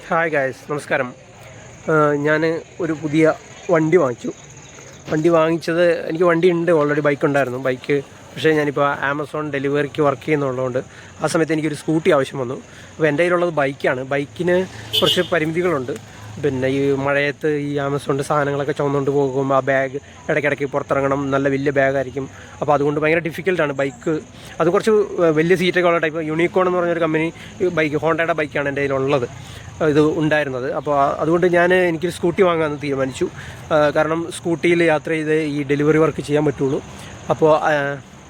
Hi guys, നമസ്കാരം. ഞാൻ ഒരു പുതിയ വണ്ടി വാങ്ങിച്ചു. വണ്ടി വാങ്ങിച്ചത് എനിക്ക് വണ്ടി ഉണ്ട്, ഓൾറെഡി ബൈക്ക് ഉണ്ടായിരുന്നു. ബൈക്ക് പക്ഷേ ഞാനിപ്പോൾ ആമസോൺ ഡെലിവറിക്ക് വർക്ക് ചെയ്യുന്നുള്ളതുകൊണ്ട് ആ സമയത്ത് എനിക്കൊരു സ്കൂട്ടി ആവശ്യം വന്നു. അപ്പോൾ എൻ്റെ കയ്യിലുള്ളത് ബൈക്കാണ്. ബൈക്കിന് കുറച്ച് പരിമിതികളുണ്ട്. പിന്നെ ഈ മഴയത്ത് ഈ ആമസോണിൻ്റെ സാധനങ്ങളൊക്കെ ചുമന്നുകൊണ്ട് പോകുമ്പോൾ ആ ബാഗ് ഇടയ്ക്കിടയ്ക്ക് പുറത്തിറങ്ങണം. നല്ല വലിയ ബാഗായിരിക്കും. അപ്പോൾ അതുകൊണ്ട് ഭയങ്കര ഡിഫിക്കൽട്ടാണ് ബൈക്ക്. അത് കുറച്ച് വലിയ സീറ്റൊക്കെ ഉള്ള ടൈപ്പ് യൂണിക്കോൺ എന്ന് പറഞ്ഞൊരു കമ്പനി ബൈക്ക്, ഹോണ്ടയുടെ ബൈക്കാണ് എൻ്റെ കയ്യിലുള്ളത്, ഇത് ഉണ്ടായിരുന്നത്. അപ്പോൾ അതുകൊണ്ട് എനിക്കൊരു സ്കൂട്ടി വാങ്ങാമെന്ന് തീരുമാനിച്ചു. കാരണം സ്കൂട്ടിയിൽ യാത്ര ചെയ്ത് ഈ ഡെലിവറി വർക്ക് ചെയ്യാൻ പറ്റുള്ളൂ. അപ്പോൾ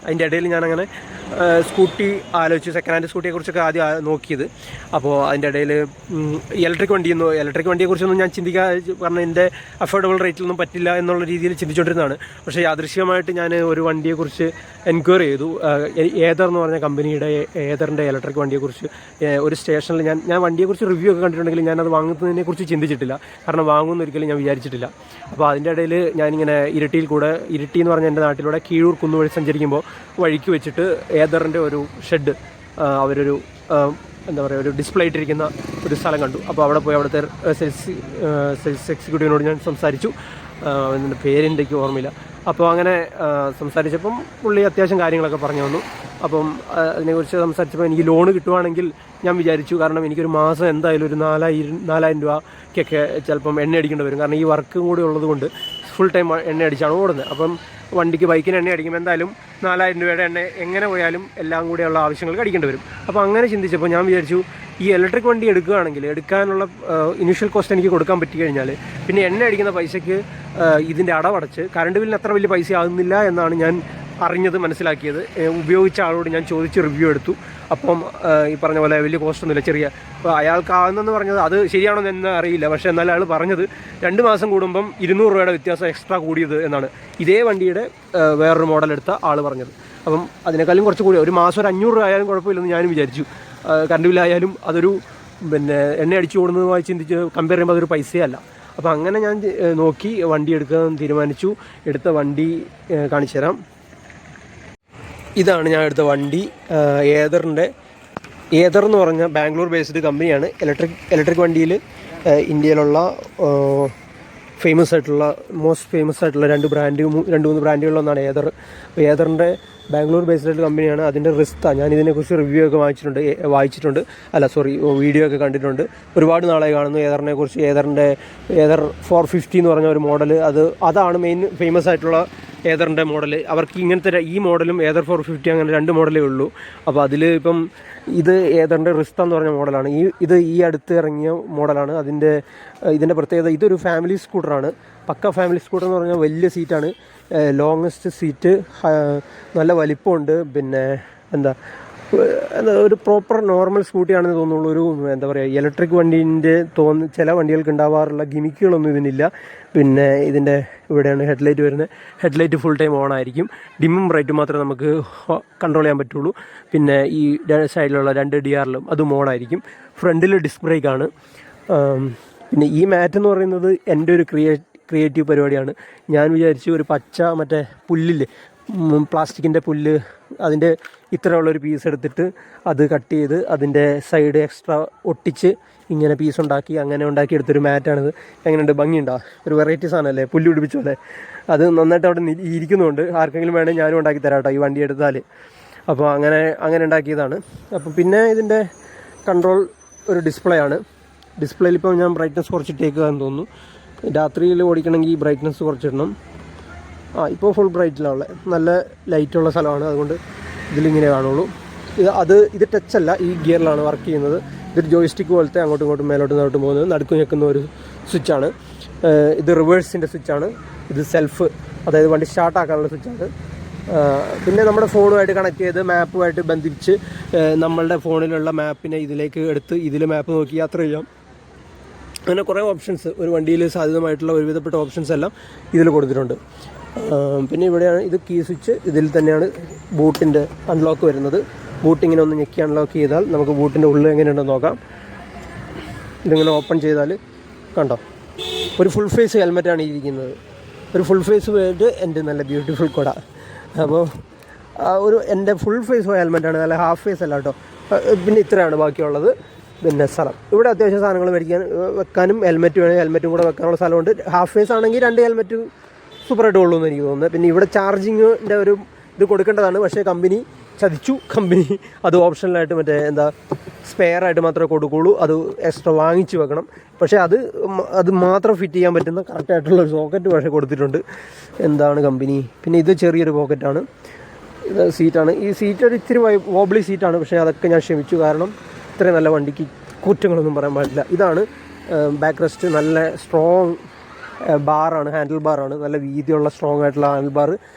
അതിൻ്റെ ഇടയിൽ ഞാനങ്ങനെ സ്കൂട്ടി ആലോചിച്ചു, സെക്കൻഡ് ഹാൻഡ് സ്കൂട്ടിയെക്കുറിച്ചൊക്കെ ആദ്യം നോക്കിയത്. അപ്പോൾ അതിൻ്റെ ഇടയിൽ ഇലക്ട്രിക് വണ്ടിയെക്കുറിച്ചൊന്നും ഞാൻ കാരണം എൻ്റെ അഫോർഡബിൾ റേറ്റിലൊന്നും പറ്റില്ല എന്നുള്ള രീതിയിൽ ചിന്തിച്ചുകൊണ്ടിരുന്നതാണ്. പക്ഷേ യാദൃശ്യമായിട്ട് ഞാൻ ഒരു വണ്ടിയെക്കുറിച്ച് എൻക്വയറി ചെയ്തു. ഏതർ എന്ന് പറഞ്ഞ കമ്പനിയുടെ ഏതറിൻ്റെ ഇലക്ട്രിക് വണ്ടിയെക്കുറിച്ച് ഒരു സ്റ്റേഷനിൽ ഞാൻ വണ്ടിയെക്കുറിച്ച് റിവ്യൂ ഒക്കെ കണ്ടിട്ടുണ്ടെങ്കിൽ ഞാനത് വാങ്ങുന്നതിനെക്കുറിച്ച് ചിന്തിച്ചിട്ടില്ല. കാരണം വാങ്ങുമെന്ന് ഒരിക്കലും ഞാൻ വിചാരിച്ചിട്ടില്ല. അപ്പോൾ അതിൻ്റെ ഇടയിൽ ഞാനിങ്ങനെ ഇരിട്ടി എന്ന് പറഞ്ഞ എൻ്റെ നാട്ടിലൂടെ കീഴൂർ കുന്നുവഴി സഞ്ചരിക്കുമ്പോൾ വഴിക്ക് വെച്ചിട്ട് ഏതറിൻ്റെ ഒരു ഷെഡ്, അവരൊരു എന്താ പറയുക, ഒരു ഡിസ്പ്ലേ ഇട്ടിരിക്കുന്ന ഒരു സ്ഥലം കണ്ടു. അപ്പോൾ അവിടെ പോയി അവിടുത്തെ സെയിൽസ് എക്സിക്യൂട്ടീവിനോട് ഞാൻ സംസാരിച്ചു. എൻ്റെ പേരെനിക്ക് ഓർമ്മയില്ല. അപ്പോൾ അങ്ങനെ സംസാരിച്ചപ്പം പുള്ളി അത്യാവശ്യം കാര്യങ്ങളൊക്കെ പറഞ്ഞു തന്നു. അപ്പം അതിനെക്കുറിച്ച് സംസാരിച്ചപ്പോൾ എനിക്ക് ലോണ് കിട്ടുവാണെങ്കിൽ ഞാൻ വിചാരിച്ചു. കാരണം എനിക്കൊരു മാസം എന്തായാലും ഒരു 4,000 രൂപയ്ക്കൊക്കെ ചിലപ്പം എണ്ണ അടിക്കേണ്ടി വരും. കാരണം ഈ വർക്കും കൂടി ഉള്ളത് കൊണ്ട് ഫുൾ ടൈം എണ്ണ അടിച്ചാണ് ഓടുന്നത്. അപ്പം ബൈക്കിന് എണ്ണ അടിക്കുമ്പോൾ എന്തായാലും 4,000 രൂപയുടെ എണ്ണ എങ്ങനെ പോയാലും എല്ലാം കൂടെയുള്ള ആവശ്യങ്ങൾക്ക് അടിക്കേണ്ടി വരും. അപ്പോൾ അങ്ങനെ ചിന്തിച്ചപ്പോൾ ഞാൻ വിചാരിച്ചു, ഈ ഇലക്ട്രിക് വണ്ടി എടുക്കാനുള്ള ഇനീഷ്യൽ കോസ്റ്റ് എനിക്ക് കൊടുക്കാൻ പറ്റി കഴിഞ്ഞാൽ പിന്നെ എണ്ണ അടിക്കുന്ന പൈസയ്ക്ക് ഇതിൻ്റെ അടവടച്ച് കറണ്ട് ബില്ലിന് അത്ര വലിയ പൈസ ആകുന്നില്ല എന്നാണ് ഞാൻ മനസ്സിലാക്കിയത്. ഉപയോഗിച്ച ആളോട് ഞാൻ ചോദിച്ച് റിവ്യൂ എടുത്തു. അപ്പം ഈ പറഞ്ഞ പോലെ വലിയ കോസ്റ്റൊന്നുമില്ല, ചെറിയ. അപ്പോൾ അയാൾക്കാകുന്നെന്ന് പറഞ്ഞത് അത് ശരിയാണോ എന്ന് അറിയില്ല. പക്ഷേ എന്നാലും അയാൾ പറഞ്ഞത് 2 മാസം കൂടുമ്പം 200 രൂപയുടെ വ്യത്യാസം എക്സ്ട്രാ കൂടിയത് എന്നാണ് ഇതേ വണ്ടിയുടെ വേറൊരു മോഡൽ എടുത്ത ആൾ പറഞ്ഞത്. അപ്പം അതിനേക്കാളും കുറച്ച് കൂടി, ഒരു മാസം ഒരു 500 രൂപ ആയാലും കുഴപ്പമില്ലെന്ന് ഞാനും വിചാരിച്ചു. കറണ്ട് ബില്ലായാലും അതൊരു എണ്ണ അടിച്ചു ഓടുന്നതുമായി ചിന്തിച്ച് കമ്പയർ ചെയ്യുമ്പോൾ അതൊരു പൈസയല്ല. അപ്പോൾ അങ്ങനെ ഞാൻ നോക്കി വണ്ടി എടുക്കാൻ തീരുമാനിച്ചു. എടുത്ത വണ്ടി കാണിച്ചു തരാം. ഇതാണ് ഞാൻ എടുത്ത വണ്ടി. ഏതർ എന്ന് പറഞ്ഞ ബാംഗ്ലൂർ ബേസ്ഡ് കമ്പനിയാണ്. ഇലക്ട്രിക് വണ്ടിയിൽ ഇന്ത്യയിലുള്ള മോസ്റ്റ് ഫേമസ് ആയിട്ടുള്ള 2-3 ബ്രാൻഡുകളിലൊന്നാണ് ഏതർ. ഏതറിൻ്റെ ബാംഗ്ലൂർ ബേസ്ഡ് കമ്പനിയാണ്. അതിൻ്റെ റിസ്ത ഞാൻ ഇതിനെക്കുറിച്ച് റിവ്യൂ ഒക്കെ വീഡിയോ ഒക്കെ കണ്ടിട്ടുണ്ട്. ഒരുപാട് നാളായി കാണുന്നു ഏതറിനെക്കുറിച്ച്. ഏതർ 450 എന്ന് പറഞ്ഞ ഒരു മോഡൽ, അതാണ് മെയിൻ ഫേമസ് ആയിട്ടുള്ള ഏതറിൻ്റെ മോഡൽ. അവർക്ക് ഇങ്ങനത്തെ ഈ മോഡലും ഏതർ 450 അങ്ങനെ 2 മോഡലേ ഉള്ളൂ. അപ്പോൾ അതിൽ ഇപ്പം ഇത് ഏതറിൻ്റെ റിസ്ത എന്ന് പറഞ്ഞ മോഡലാണ്. ഇത് അടുത്ത് ഇറങ്ങിയ മോഡലാണ്. ഇതിൻ്റെ പ്രത്യേകത, ഇതൊരു ഫാമിലി സ്കൂട്ടറാണ്. പക്ക ഫാമിലി സ്കൂട്ടർ എന്ന് പറഞ്ഞാൽ വലിയ സീറ്റാണ്, ലോങ്ങസ്റ്റ് സീറ്റ്, നല്ല വലിപ്പമുണ്ട്. പിന്നെ ഒരു പ്രോപ്പർ നോർമൽ സ്കൂട്ടിയാണെന്ന് തോന്നുള്ളൂ. ഒരു എന്താ പറയുക, ഇലക്ട്രിക് വണ്ടീൻ്റെ ചില വണ്ടികൾക്ക് ഉണ്ടാവാറുള്ള ഗിമിക്കുകളൊന്നും ഇതിനില്ല. പിന്നെ ഇതിൻ്റെ ഇവിടെയാണ് ഹെഡ്ലൈറ്റ് വരുന്നത്. ഹെഡ്ലൈറ്റ് ഫുൾ ടൈം ഓൺ ആയിരിക്കും. ഡിമ്മും ബ്രൈറ്റും മാത്രമേ നമുക്ക് കൺട്രോൾ ചെയ്യാൻ പറ്റുള്ളൂ. പിന്നെ ഈ സൈഡിലുള്ള 2 DRLും അതും ഓൺ ആയിരിക്കും. ഫ്രണ്ടിൽ ഡിസ്ക് ബ്രേക്കാണ്. പിന്നെ ഈ മാറ്റ് എന്ന് പറയുന്നത് എൻ്റെ ഒരു ക്രിയേറ്റീവ് പരിപാടിയാണ്. ഞാൻ വിചാരിച്ചു ഒരു പച്ച മറ്റേ പുല്ലില്ലേ, പ്ലാസ്റ്റിക്കിൻ്റെ പുല്ല്, അതിൻ്റെ ഇത്രയുള്ളൊരു പീസ് എടുത്തിട്ട് അത് കട്ട് ചെയ്ത് അതിൻ്റെ സൈഡ് എക്സ്ട്രാ ഒട്ടിച്ച് ഇങ്ങനെ പീസ് അങ്ങനെ ഉണ്ടാക്കിയെടുത്തൊരു മാറ്റാണിത്. എങ്ങനെയുണ്ട്, ഭംഗിയുണ്ടോ? ഒരു വെറൈറ്റി സാധനമല്ലേ, പുല്ല് പിടിപ്പിച്ച പോലെ. അത് നന്നായിട്ട് അവിടെ ഇരിക്കുന്നുണ്ട്. ആർക്കെങ്കിലും വേണമെങ്കിൽ ഞാനും ഉണ്ടാക്കി തരാം കേട്ടോ ഈ വണ്ടി എടുത്താൽ. അപ്പോൾ അങ്ങനെ ഉണ്ടാക്കിയതാണ്. അപ്പോൾ പിന്നെ ഇതിൻ്റെ കൺട്രോൾ ഒരു ഡിസ്പ്ലേ ആണ്. ഡിസ്പ്ലേയിൽ ഇപ്പോൾ ഞാൻ ബ്രൈറ്റ്നസ് കുറച്ചിട്ടേക്കുക എന്ന് തോന്നുന്നു. രാത്രിയിൽ ഓടിക്കണമെങ്കിൽ ഈ ബ്രൈറ്റ്നസ് കുറച്ചിടണം. ഇപ്പോൾ ഫുൾ ബ്രൈറ്റിലാണുള്ളത്. നല്ല ലൈറ്റുള്ള സ്ഥലമാണ്, അതുകൊണ്ട് ഇതിലിങ്ങനെ കാണുള്ളൂ. ഇത് ടച്ചല്ല, ഈ ഗിയറിലാണ് വർക്ക് ചെയ്യുന്നത്. ഇതൊരു ജോയിസ്റ്റിക്ക് പോലത്തെ അങ്ങോട്ടും ഇങ്ങോട്ടും മേലോട്ടും താഴോട്ടും പോകുന്നത്, നടുക്ക് ഞെക്കുന്ന ഒരു സ്വിച്ചാണ്. ഇത് റിവേഴ്സിൻ്റെ സ്വിച്ചാണ്. ഇത് സെൽഫ്, അതായത് വണ്ടി സ്റ്റാർട്ടാക്കാനുള്ള സ്വിച്ചാണ്. പിന്നെ നമ്മുടെ ഫോണുമായിട്ട് കണക്ട് ചെയ്ത് മാപ്പുമായിട്ട് ബന്ധിപ്പിച്ച് നമ്മളുടെ ഫോണിലുള്ള മാപ്പിനെ ഇതിലേക്ക് എടുത്ത് ഇതിൽ മാപ്പ് നോക്കി യാത്ര ചെയ്യാം. അങ്ങനെ കുറേ ഓപ്ഷൻസ് ഒരു വണ്ടിയിൽ സാധ്യതമായിട്ടുള്ള ഒരുവിധപ്പെട്ട ഓപ്ഷൻസ് എല്ലാം ഇതിൽ കൊടുത്തിട്ടുണ്ട്. പിന്നെ ഇവിടെയാണ് ഇത് കീ സ്വിച്ച്. ഇതിൽ തന്നെയാണ് ബൂട്ടിൻ്റെ അൺലോക്ക് വരുന്നത്. ബൂട്ടിങ്ങനെ ഒന്ന് ഞെക്കി അൺലോക്ക് ചെയ്താൽ നമുക്ക് ബൂട്ടിൻ്റെ ഉള്ളിൽ എങ്ങനെയുണ്ടെന്ന് നോക്കാം. ഇതിങ്ങനെ ഓപ്പൺ ചെയ്താൽ കണ്ടോ, ഒരു ഫുൾ ഫേസ് ഹെൽമെറ്റാണ് ഇരിക്കുന്നത്. ഒരു ഫുൾ ഫേസ് വേണ്ടി എൻ്റെ നല്ല ബ്യൂട്ടിഫുൾ കൊട. അപ്പോൾ എൻ്റെ ഫുൾ ഫേസ് ഹെൽമെറ്റാണ്, നല്ല ഹാഫ് ഫേസ് അല്ല കേട്ടോ. പിന്നെ ഇത്രയാണ് ബാക്കിയുള്ളത്. പിന്നെ സ്ഥലം. ഇവിടെ അത്യാവശ്യം സാധനങ്ങൾ വെക്കാനും ഹെൽമെറ്റ് വേണമെങ്കിൽ ഹെൽമെറ്റും കൂടെ വെക്കാനുള്ള സ്ഥലമുണ്ട്. ഹാഫ് ഫേസ് ആണെങ്കിൽ 2 ഹെൽമെറ്റ് സൂപ്പറായിട്ട് കൊള്ളുമെന്ന് എനിക്ക് തോന്നുന്നത്. പിന്നെ ഇവിടെ ചാർജിങ്ങിൻ്റെ ഒരു ഇത് കൊടുക്കേണ്ടതാണ്, പക്ഷേ കമ്പനി ചതിച്ചു. കമ്പനി അത് ഓപ്ഷണലായിട്ട് മറ്റേ സ്പെയർ ആയിട്ട് മാത്രമേ കൊടുക്കുകയുള്ളൂ, അത് എക്സ്ട്രാ വാങ്ങിച്ച് വെക്കണം. പക്ഷേ അത് മാത്രം ഫിറ്റ് ചെയ്യാൻ പറ്റുന്ന കറക്റ്റായിട്ടുള്ള ഒരു സോക്കറ്റ് പക്ഷേ കൊടുത്തിട്ടുണ്ട്. എന്താണ് കമ്പനി. പിന്നെ ഇത് ചെറിയൊരു പോക്കറ്റാണ്, ഇത് സീറ്റാണ്. ഈ സീറ്റ് ഒരു ഇത്തിരി വോബ്ലി സീറ്റാണ്, പക്ഷേ അതൊക്കെ ഞാൻ ക്ഷമിച്ചു, കാരണം ഇത്രയും നല്ല വണ്ടിക്ക് കുറ്റങ്ങളൊന്നും പറയാൻ പാടില്ല. ഇതാണ് ബാക്ക് റെസ്റ്റ്, നല്ല സ്ട്രോങ് ബാറാണ്, ഹാൻഡിൽ ബാറാണ്, നല്ല വീതിയുള്ള സ്ട്രോങ് ആയിട്ടുള്ള ഹാൻഡിൽ ബാർ,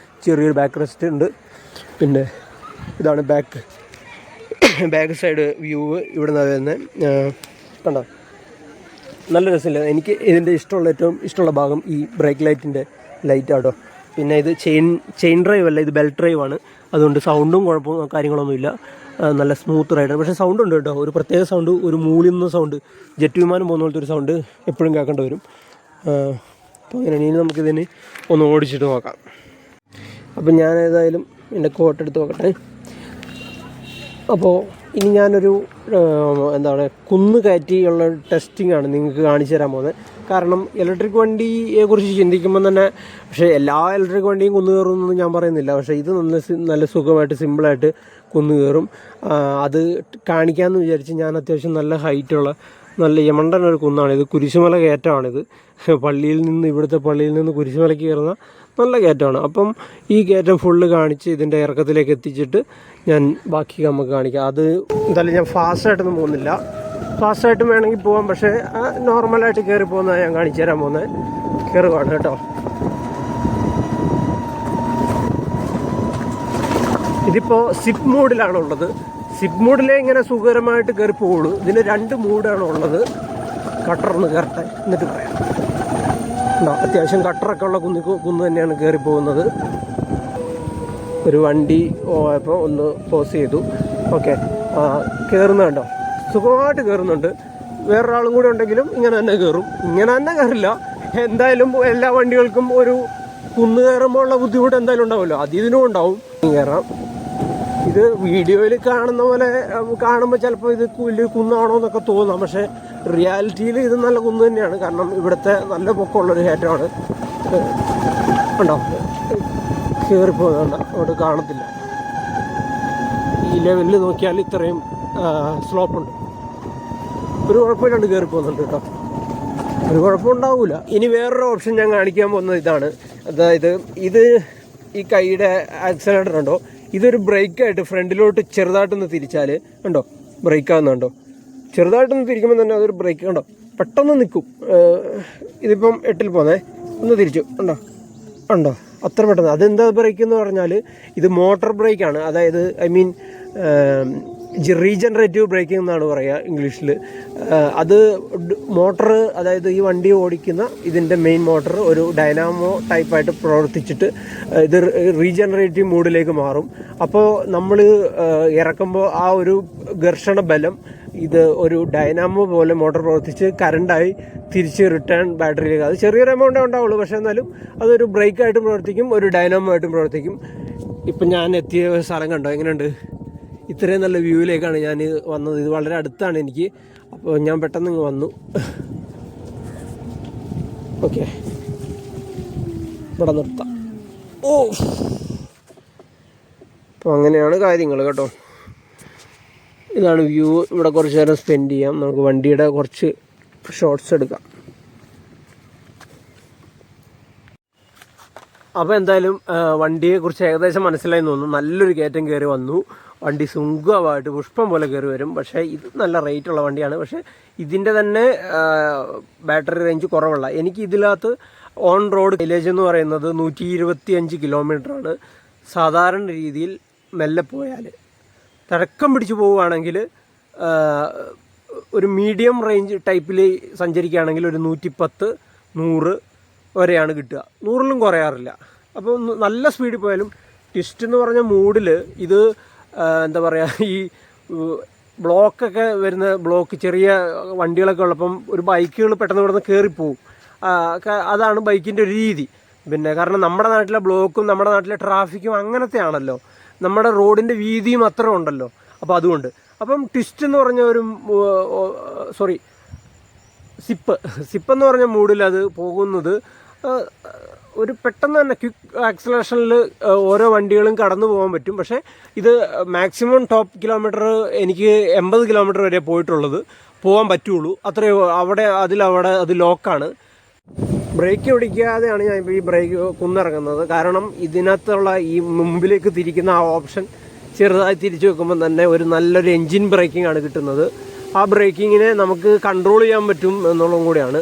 ചെറിയൊരു ബാക്ക് റെസ്റ്റ് ഉണ്ട്. പിന്നെ ഇതാണ് ബാക്ക് സൈഡ് വ്യൂ. ഇവിടെ നിന്ന് വരുന്നത് കണ്ടോ, നല്ല രസമില്ല. എനിക്ക് ഇതിൻ്റെ ഏറ്റവും ഇഷ്ടമുള്ള ഭാഗം ഈ ബ്രേക്ക് ലൈറ്റിൻ്റെ ലൈറ്റാട്ടോ. പിന്നെ ഇത് ചെയിൻ ഡ്രൈവ് അല്ല, ഇത് ബെൽറ്റ് ഡ്രൈവ് ആണ്. അതുകൊണ്ട് സൗണ്ടും കുഴപ്പവും കാര്യങ്ങളൊന്നുമില്ല, നല്ല സ്മൂത്ത് റൈഡാണ്. പക്ഷേ സൗണ്ട് ഉണ്ട് കേട്ടോ, ഒരു പ്രത്യേക സൗണ്ട്, ഒരു മൂളിന്ന സൗണ്ട്, ജെറ്റ് വിമാനം പോകുന്ന പോലത്തെ ഒരു സൗണ്ട് എപ്പോഴും കേൾക്കേണ്ടി വരും. അപ്പോൾ അങ്ങനെ ഇനി നമുക്കിതിന് ഒന്ന് ഓടിച്ചിട്ട് നോക്കാം. അപ്പം ഞാൻ ഏതായാലും എൻ്റെ കോട്ട് എടുത്ത് നോക്കട്ടെ. അപ്പോൾ ഇനി ഞാനൊരു കുന്ന് കയറ്റിയുള്ള ടെസ്റ്റിംഗ് ആണ് നിങ്ങൾക്ക് കാണിച്ചു തരാൻ പോകുന്നത്. കാരണം ഇലക്ട്രിക് വണ്ടിയെക്കുറിച്ച് ചിന്തിക്കുമ്പോൾ തന്നെ, പക്ഷേ എല്ലാ ഇലക്ട്രിക് വണ്ടിയും കുന്നു കയറുമെന്നൊന്നും ഞാൻ പറയുന്നില്ല. പക്ഷേ ഇത് നല്ല സുഖമായിട്ട് സിമ്പിളായിട്ട് കുന്നു കയറും. അത് കാണിക്കാമെന്ന് വിചാരിച്ച് ഞാൻ അത്യാവശ്യം നല്ല ഹൈറ്റുള്ള നല്ല യമണ്ടൻ ഒരു കുന്നാണ്. ഇത് കുരിശുമല കയറ്റമാണിത്. ഇവിടുത്തെ പള്ളിയിൽ നിന്ന് കുരിശുമലയ്ക്ക് കയറുന്ന നല്ല കയറ്റമാണ്. അപ്പം ഈ കയറ്റം ഫുള്ള് കാണിച്ച് ഇതിൻ്റെ ഇറക്കത്തിലേക്ക് എത്തിച്ചിട്ട് ഞാൻ ബാക്കി നമുക്ക് കാണിക്കാം. അത് എന്തായാലും ഞാൻ ഫാസ്റ്റായിട്ടൊന്നും പോകുന്നില്ല, ഫാസ്റ്റായിട്ടും വേണമെങ്കിൽ പോകാം, പക്ഷേ നോർമലായിട്ട് കയറി പോകുന്നതാണ് ഞാൻ കാണിച്ചു തരാൻ പോകുന്നത്. കയറുവാണ് കേട്ടോ. ഇതിപ്പോൾ സിപ്പ് മോഡിലാണുള്ളത്. സിപ്പ് മോഡിലേ ഇങ്ങനെ സുഖകരമായിട്ട് കയറി പോകുള്ളൂ. ഇതിന് 2 മൂഡാണ് ഉള്ളത്. കട്ടറൊന്ന് കയറട്ടെ എന്നിട്ട് പറയാം. അത്യാവശ്യം കട്ടറൊക്കെ ഉള്ള കുന്ന് തന്നെയാണ് കയറി പോകുന്നത്. ഒരു വണ്ടി പോയപ്പോൾ ഒന്ന് പോസ് ചെയ്തു. ഓക്കെ, കയറുന്നുണ്ടോ, സുഖമായിട്ട് കയറുന്നുണ്ട്. വേറൊരാളും കൂടെ ഉണ്ടെങ്കിലും ഇങ്ങനെ തന്നെ കയറും. ഇങ്ങനെ തന്നെ കയറില്ല, എന്തായാലും എല്ലാ വണ്ടികൾക്കും ഒരു കുന്ന് കയറുമ്പോൾ ഉള്ള ബുദ്ധിമുട്ട് എന്തായാലും ഉണ്ടാവുമല്ലോ, ഇതിനും ഉണ്ടാവും. കയറാം. ഇത് വീഡിയോയിൽ കാണുന്ന പോലെ കാണുമ്പോൾ ചിലപ്പോൾ ഇത് വലിയ കുന്നാണോ എന്നൊക്കെ തോന്നാം, പക്ഷേ റിയാലിറ്റിയിൽ ഇത് നല്ല കുന്ന് തന്നെയാണ്. കാരണം ഇവിടുത്തെ നല്ല പൊക്കമുള്ളൊരു കയറ്റമാണ്. ഉണ്ടോ, കയറിപ്പോകുന്നുണ്ട്, അവിടെ കാണത്തില്ല. ഈ ലെവലിൽ നോക്കിയാൽ ഇത്രയും സ്ലോപ്പുണ്ട്. ഒരു കുഴപ്പമില്ലാണ്ട് കയറിപ്പോകുന്നുണ്ട് കേട്ടോ, ഒരു കുഴപ്പമുണ്ടാവില്ല. ഇനി വേറൊരു ഓപ്ഷൻ ഞാൻ കാണിക്കാൻ പോകുന്നത് ഇതാണ്. അതായത് ഈ കൈയുടെ ആക്സിലേറ്റർ ഉണ്ടോ, ഇതൊരു ബ്രേക്കായിട്ട് ഫ്രണ്ടിലോട്ട് ചെറുതായിട്ടൊന്ന് തിരിച്ചാൽ ഉണ്ടോ, ബ്രേക്കാകുന്നുണ്ടോ, ചെറുതായിട്ടൊന്ന് തിരിക്കുമ്പോൾ തന്നെ അതൊരു ബ്രേക്ക് കണ്ടോ, പെട്ടെന്ന് നിൽക്കും. ഇതിപ്പം 8ൽ പോന്നേ, ഒന്ന് തിരിച്ചു ഉണ്ടോ, അത്ര പെട്ടെന്ന്. അതെന്താ ബ്രേക്ക് എന്ന് പറഞ്ഞാൽ ഇത് മോട്ടോർ ബ്രേക്കാണ്. അതായത് റീജനറേറ്റീവ് ബ്രേക്കിംഗ് എന്നാണ് പറയുക ഇംഗ്ലീഷിൽ. അത് മോട്ടർ, അതായത് ഈ വണ്ടി ഓടിക്കുന്ന ഇതിൻ്റെ മെയിൻ മോട്ടർ ഒരു ഡൈനാമോ ടൈപ്പായിട്ട് പ്രവർത്തിച്ചിട്ട് ഇത് റീജനറേറ്റീവ് മൂഡിലേക്ക് മാറും. അപ്പോൾ നമ്മൾ ഇറക്കുമ്പോൾ ആ ഒരു ഘർഷണ ബലം ഇത് ഒരു ഡൈനാമോ പോലെ മോട്ടോർ പ്രവർത്തിച്ച് കറണ്ടായി തിരിച്ച് റിട്ടേൺ ബാറ്ററിയിലേക്ക്, അത് ചെറിയൊരു എമൗണ്ടേ ഉണ്ടാവുള്ളൂ, പക്ഷേ എന്നാലും അതൊരു ബ്രേക്കായിട്ടും പ്രവർത്തിക്കും, ഒരു ഡൈനാമോ ആയിട്ടും പ്രവർത്തിക്കും. ഇപ്പം ഞാൻ എത്തിയ സ്ഥലം കണ്ടോ, എങ്ങനെയുണ്ട്? ഇത്രയും നല്ല വ്യൂവിലേക്കാണ് ഞാൻ വന്നത്. ഇത് വളരെ അടുത്താണ് എനിക്ക്, അപ്പോൾ ഞാൻ പെട്ടെന്ന് ഇങ്ങ് വന്നു. ഓക്കെ, ഇവിടെ നിർത്താം. അപ്പോൾ അങ്ങനെയാണ് കാര്യങ്ങൾ കേട്ടോ. ഇതാണ് വ്യൂ. ഇവിടെ കുറച്ച് നേരം സ്പെൻഡ് ചെയ്യാം. നമുക്ക് വണ്ടിയുടെ കുറച്ച് ഷോട്ട്സ് എടുക്കാം. അപ്പോൾ എന്തായാലും വണ്ടിയെക്കുറിച്ച് ഏകദേശം മനസ്സിലായി തോന്നുന്നു. നല്ലൊരു കയറ്റം കയറി വന്നു. വണ്ടി സുഖമായിട്ട് പുഷ്പം പോലെ കയറി വരും. പക്ഷേ ഇത് നല്ല റേറ്റുള്ള വണ്ടിയാണ്. പക്ഷേ ഇതിൻ്റെ തന്നെ ബാറ്ററി റേഞ്ച് കുറവുള്ള. എനിക്ക് ഇതിനകത്ത് ഓൺ റോഡ് മൈലേജ് എന്ന് പറയുന്നത് 125 കിലോമീറ്ററാണ്. സാധാരണ രീതിയിൽ മെല്ലെ പോയാൽ, തഴക്കം പിടിച്ച് പോവുകയാണെങ്കിൽ, ഒരു മീഡിയം റേഞ്ച് ടൈപ്പിൽ സഞ്ചരിക്കുകയാണെങ്കിൽ ഒരു 110, 100 വരെയാണ് കിട്ടുക. 100ലും കുറയാറില്ല. അപ്പോൾ നല്ല സ്പീഡിൽ പോയാലും ട്വിസ്റ്റ് എന്ന് പറഞ്ഞ മൂഡിൽ ഇത് എന്താ പറയുക, ഈ ബ്ലോക്കൊക്കെ വരുന്ന ചെറിയ വണ്ടികളൊക്കെ ഉള്ളപ്പം ഒരു ബൈക്കുകൾ പെട്ടെന്ന് ഇവിടെ നിന്ന് കയറിപ്പോവും. അതാണ് ബൈക്കിൻ്റെ ഒരു രീതി. പിന്നെ കാരണം നമ്മുടെ നാട്ടിലെ ബ്ലോക്കും നമ്മുടെ നാട്ടിലെ ട്രാഫിക്കും അങ്ങനത്തെ ആണല്ലോ, നമ്മുടെ റോഡിൻ്റെ വീതിയും അത്ര ഉണ്ടല്ലോ. അപ്പോൾ അതുകൊണ്ട് അപ്പം ട്വിസ്റ്റ് എന്ന് പറഞ്ഞ ഒരു സിപ്പെന്ന് പറഞ്ഞ മൂഡിൽ അത് പോകുന്നത് ഒരു പെട്ടെന്ന് തന്നെ ക്വിക്ക് ആക്സലേഷനിൽ ഓരോ വണ്ടികളും കടന്നു പോകാൻ പറ്റും. പക്ഷേ ഇത് മാക്സിമം ടോപ്പ് കിലോമീറ്റർ എനിക്ക് 80 കിലോമീറ്റർ വരെ പോകാൻ പറ്റുള്ളൂ. അത്രയോ അവിടെ അത് ലോക്കാണ്. ബ്രേക്ക് പിടിക്കാതെയാണ് ഞാൻ ഇപ്പോൾ ഈ ബ്രേക്ക് കുന്നിറങ്ങുന്നത്. കാരണം ഇതിനകത്തുള്ള ഈ മുമ്പിലേക്ക് തിരിക്കുന്ന ആ ഓപ്ഷൻ ചെറുതായി തിരിച്ചു വെക്കുമ്പോൾ തന്നെ ഒരു നല്ലൊരു എൻജിൻ ബ്രേക്കിംഗ് ആണ് കിട്ടുന്നത്. ആ ബ്രേക്കിങ്ങിനെ നമുക്ക് കൺട്രോൾ ചെയ്യാൻ പറ്റും എന്നുള്ളതും കൂടിയാണ്.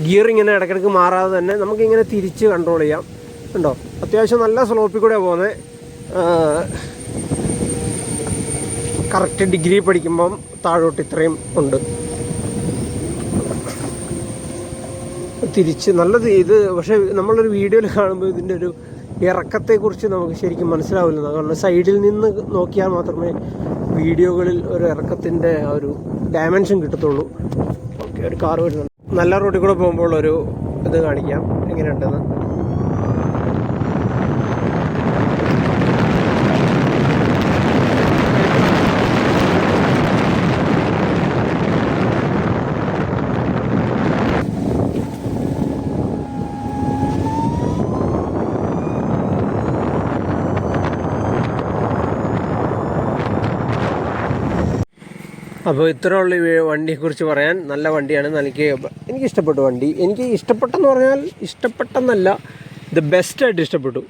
ഗിയർ ഇങ്ങനെ ഇടയ്ക്കിടയ്ക്ക് മാറാതെ തന്നെ നമുക്കിങ്ങനെ തിരിച്ച് കൺട്രോൾ ചെയ്യാം. ഉണ്ടോ, അത്യാവശ്യം നല്ല സ്ലോപ്പിൽ കൂടെ പോകുന്നത്. കറക്റ്റ് ഡിഗ്രി പഠിക്കുമ്പം താഴോട്ട് ഇത്രയും ഉണ്ട്. തിരിച്ച് നല്ലത് ഇത്. പക്ഷേ നമ്മളൊരു വീഡിയോയിൽ കാണുമ്പോൾ ഇതിൻ്റെ ഒരു ഇറക്കത്തെക്കുറിച്ച് നമുക്ക് ശരിക്കും മനസ്സിലാവില്ല. കാരണം സൈഡിൽ നിന്ന് നോക്കിയാൽ മാത്രമേ വീഡിയോകളിൽ ഒരു ഇറക്കത്തിൻ്റെ ഒരു ഡയമെൻഷൻ കിട്ടത്തുള്ളൂ. ഓക്കെ, ഒരു കാർ വരുന്നുണ്ട്. നല്ല റോഡിൽ കൂടെ പോകുമ്പോൾ ഒരു ഇത് കാണിക്കാം എങ്ങനെയുണ്ടെന്ന്. അപ്പോൾ ഇത്രയുള്ള വണ്ടിയെക്കുറിച്ച് പറയാൻ. നല്ല വണ്ടിയാണ്. എനിക്ക് ഇഷ്ടപ്പെട്ടു വണ്ടി. എനിക്ക് ഇഷ്ടപ്പെട്ടെന്ന് പറഞ്ഞാൽ ഇഷ്ടപ്പെട്ടെന്നല്ല, ദ ബെസ്റ്റായിട്ട് ഇഷ്ടപ്പെട്ടു.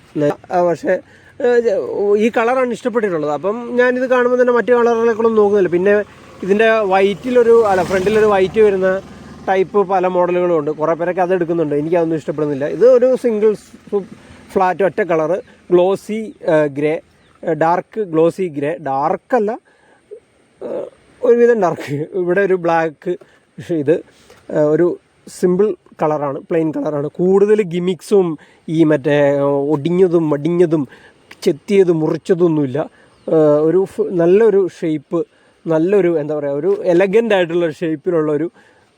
പക്ഷേ ഈ കളറാണ് ഇഷ്ടപ്പെട്ടിട്ടുള്ളത്. അപ്പം ഞാനിത് കാണുമ്പോൾ തന്നെ മറ്റു കളറുകളെക്കൊന്നും നോക്കുന്നില്ല. പിന്നെ ഇതിൻ്റെ ഫ്രണ്ടിലൊരു വൈറ്റ് വരുന്ന ടൈപ്പ് പല മോഡലുകളും ഉണ്ട്. കുറേ പേരൊക്കെ അത് എടുക്കുന്നുണ്ട്. എനിക്കതൊന്നും ഇഷ്ടപ്പെടുന്നില്ല. ഇത് ഒരു സിംഗിൾ ഫ്ലാറ്റ് ഒറ്റ colour, glossy grey, dark glossy grey, ഡാർക്കല്ല, ഒരുവിധം ഡാർക്ക്. ഇവിടെ ഒരു ബ്ലാക്ക്. ഇത് ഒരു സിമ്പിൾ കളറാണ്, പ്ലെയിൻ കളറാണ്. കൂടുതൽ ഗിമിക്സും ഈ മറ്റേ ഒടിഞ്ഞതും മടിഞ്ഞതും ചെത്തിയതും മുറിച്ചതൊന്നുമില്ല. ഒരു നല്ലൊരു ഷേപ്പ്, നല്ലൊരു എന്താ പറയുക, ഒരു എലഗൻ്റ് ആയിട്ടുള്ള ഷേപ്പിലുള്ളൊരു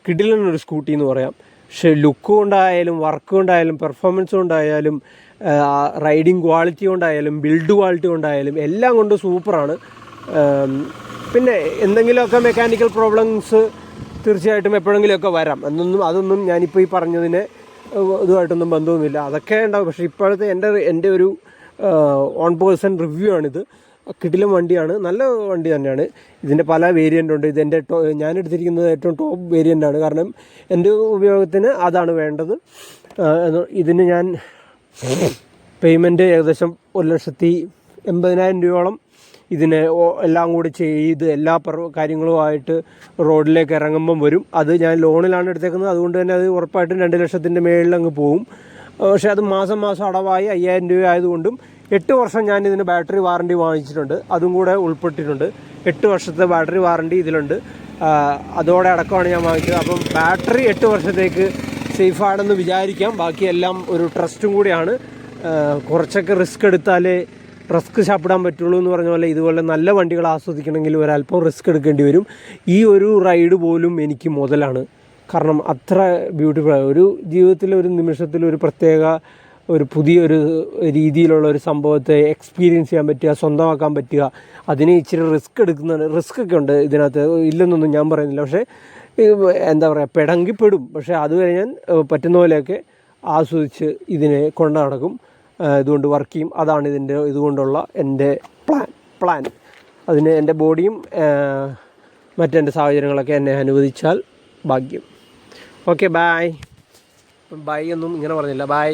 കിടിലനൊരു സ്കൂട്ടി എന്ന് പറയാം. പക്ഷേ ലുക്ക് കൊണ്ടായാലും വർക്ക് കൊണ്ടായാലും പെർഫോമൻസ് കൊണ്ടായാലും റൈഡിങ് ക്വാളിറ്റി കൊണ്ടായാലും ബിൽഡ് ക്വാളിറ്റി കൊണ്ടായാലും എല്ലാം കൊണ്ട് സൂപ്പറാണ്. പിന്നെ എന്തെങ്കിലുമൊക്കെ മെക്കാനിക്കൽ പ്രോബ്ലംസ് തീർച്ചയായിട്ടും എപ്പോഴെങ്കിലുമൊക്കെ വരാം. അതൊന്നും ഞാനിപ്പോൾ ഈ പറഞ്ഞതിന് ഇതുമായിട്ടൊന്നും ബന്ധമൊന്നുമില്ല. അതൊക്കെ ഉണ്ടാവും. പക്ഷേ ഇപ്പോഴത്തെ എൻ്റെ ഒരു ഓൺ പേഴ്സൺ റിവ്യൂ ആണിത്. കിടിലം വണ്ടിയാണ്, നല്ല വണ്ടി തന്നെയാണ്. ഇതിൻ്റെ പല വേരിയൻ്റ് ഉണ്ട്. ഇതെൻ്റെ ഞാനെടുത്തിരിക്കുന്നത് ഏറ്റവും ടോപ്പ് വേരിയൻ്റാണ്. കാരണം എൻ്റെ ഉപയോഗത്തിന് അതാണ് വേണ്ടത്. ഇതിന് ഞാൻ പേയ്മെൻറ്റ് ഏകദേശം 1,80,000 രൂപയോളം ഇതിന് എല്ലാം കൂടി ചെയ്ത് എല്ലാ കാര്യങ്ങളുമായിട്ട് റോഡിലേക്ക് ഇറങ്ങുമ്പം വരും. അത് ഞാൻ ലോണിലാണ് എടുത്തേക്കുന്നത്. അതുകൊണ്ട് തന്നെ അത് ഉറപ്പായിട്ടും 2 ലക്ഷത്തിൻ്റെ മേളിൽ അങ്ങ് പോവും. പക്ഷേ അത് മാസം അടവായി 5,000 രൂപ ആയതുകൊണ്ടും 8 വർഷം ഞാൻ ഇതിന് ബാറ്ററി വാറണ്ടി വാങ്ങിച്ചിട്ടുണ്ട്. അതും കൂടെ ഉൾപ്പെട്ടിട്ടുണ്ട്. 8 വർഷത്തെ ബാറ്ററി വാറണ്ടി ഇതിലുണ്ട്. അതോടെ അടക്കമാണ് ഞാൻ വാങ്ങിച്ചത്. അപ്പം ബാറ്ററി 8 വർഷത്തേക്ക് സേഫാണെന്ന് വിചാരിക്കാം. ബാക്കിയെല്ലാം ഒരു ട്രസ്റ്റും കൂടിയാണ്. കുറച്ചൊക്കെ റിസ്ക് എടുത്താലേ റിസ്ക് ചാപ്പിടാൻ പറ്റുള്ളൂ എന്ന് പറഞ്ഞ പോലെ ഇതുപോലെ നല്ല വണ്ടികൾ ആസ്വദിക്കണമെങ്കിൽ ഒരല്പം റിസ്ക് എടുക്കേണ്ടി വരും. ഈ ഒരു റൈഡ് പോലും എനിക്ക് മുതലാണ്. കാരണം അത്ര ബ്യൂട്ടിഫുൾ, ഒരു ജീവിതത്തിൽ ഒരു നിമിഷത്തിൽ ഒരു പ്രത്യേക ഒരു പുതിയൊരു രീതിയിലുള്ള ഒരു സംഭവത്തെ എക്സ്പീരിയൻസ് ചെയ്യാൻ പറ്റുക, സ്വന്തമാക്കാൻ പറ്റുക. അതിന് ഇച്ചിരി റിസ്ക് ഒക്കെ ഉണ്ട് ഇതിനകത്ത്, ഇല്ലെന്നൊന്നും ഞാൻ പറയുന്നില്ല. പക്ഷേ എന്താ പറയുക, പെടങ്കിപ്പെടും. പക്ഷേ അതുവരെ ഞാൻ പറ്റുന്ന പോലെയൊക്കെ ആസ്വദിച്ച് ഇതിനെ കൊണ്ട് നടക്കും. ഇതുകൊണ്ട് വർക്ക് ചെയ്യും. അതാണ് ഇതുകൊണ്ടുള്ള എൻ്റെ പ്ലാൻ. അതിന് എൻ്റെ ബോഡിയും മറ്റെൻ്റെ സാഹചര്യങ്ങളൊക്കെ എന്നെ അനുവദിച്ചാൽ ഭാഗ്യം. ഓക്കെ, ബൈ ഒന്നും ഇങ്ങനെ പറഞ്ഞില്ല. ബൈ.